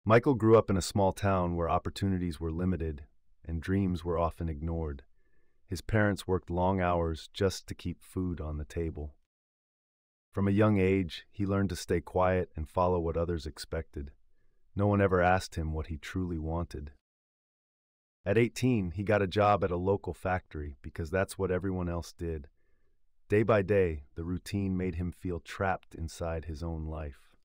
Michael grew up in a small town where opportunities were limited and dreams were often ignored. His parents worked long hours just to keep food on the table. From a young age, he learned to stay quiet and follow what others expected. No one ever asked him what he truly wanted. At 18, he got a job at a local factory because that's what everyone else did. Day by day, the routine made him feel trapped inside his own life.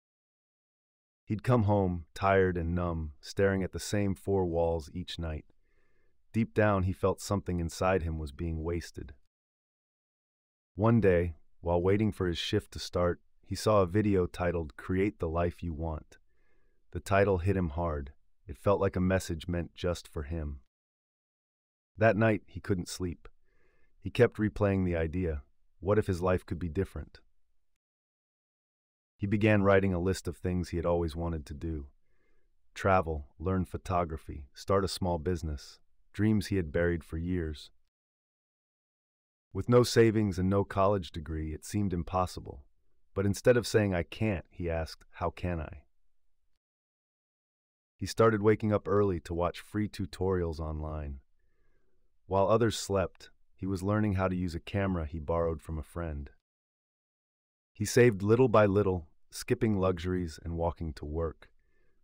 He'd come home, tired and numb, staring at the same four walls each night. Deep down, he felt something inside him was being wasted. One day, while waiting for his shift to start, he saw a video titled "Create the Life You Want." The title hit him hard. It felt like a message meant just for him. That night, he couldn't sleep. He kept replaying the idea. What if his life could be different? He began writing a list of things he had always wanted to do. Travel, learn photography, start a small business, dreams he had buried for years. With no savings and no college degree, it seemed impossible. But instead of saying "I can't," he asked, "How can I?" He started waking up early to watch free tutorials online. While others slept, he was learning how to use a camera he borrowed from a friend. He saved little by little, skipping luxuries and walking to work.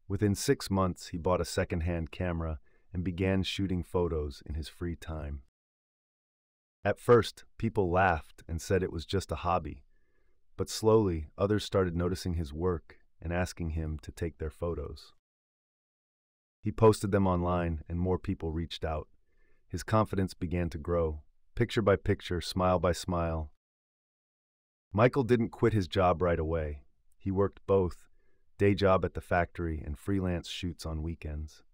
Within 6 months, he bought a second-hand camera and began shooting photos in his free time. At first, people laughed and said it was just a hobby, but slowly, others started noticing his work and asking him to take their photos. He posted them online, and more people reached out. His confidence began to grow, picture by picture, smile by smile. Michael didn't quit his job right away. He worked both, day job at the factory and freelance shoots on weekends.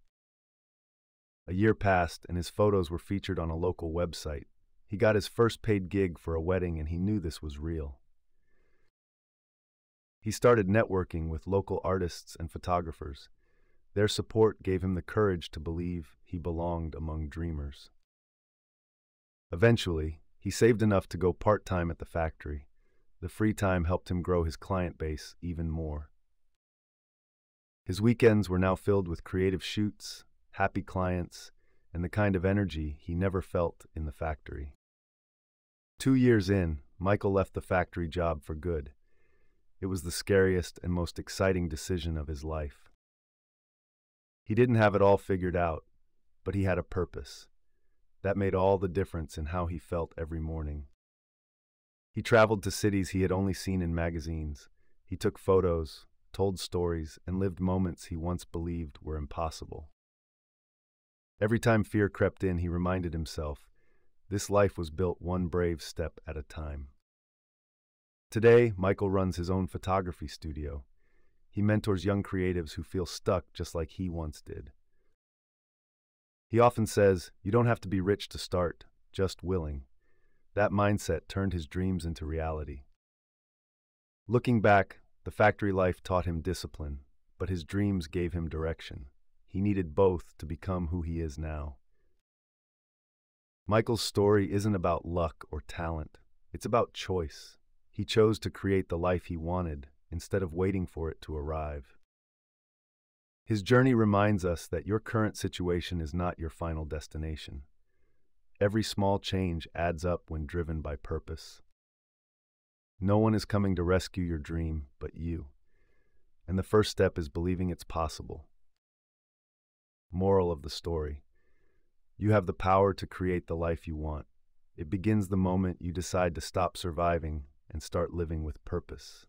A year passed, and his photos were featured on a local website. He got his first paid gig for a wedding, and he knew this was real. He started networking with local artists and photographers. Their support gave him the courage to believe he belonged among dreamers. Eventually, he saved enough to go part-time at the factory. The free time helped him grow his client base even more. His weekends were now filled with creative shoots, happy clients, and the kind of energy he never felt in the factory. 2 years in, Michael left the factory job for good. It was the scariest and most exciting decision of his life. He didn't have it all figured out, but he had a purpose. That made all the difference in how he felt every morning. He traveled to cities he had only seen in magazines. He took photos, told stories, and lived moments he once believed were impossible. Every time fear crept in, he reminded himself, this life was built one brave step at a time. Today, Michael runs his own photography studio. He mentors young creatives who feel stuck just like he once did. He often says, "You don't have to be rich to start, just willing." That mindset turned his dreams into reality. Looking back, the factory life taught him discipline, but his dreams gave him direction. He needed both to become who he is now. Michael's story isn't about luck or talent. It's about choice. He chose to create the life he wanted instead of waiting for it to arrive. His journey reminds us that your current situation is not your final destination. Every small change adds up when driven by purpose. No one is coming to rescue your dream but you, and the first step is believing it's possible. Moral of the story: you have the power to create the life you want. It begins the moment you decide to stop surviving and start living with purpose.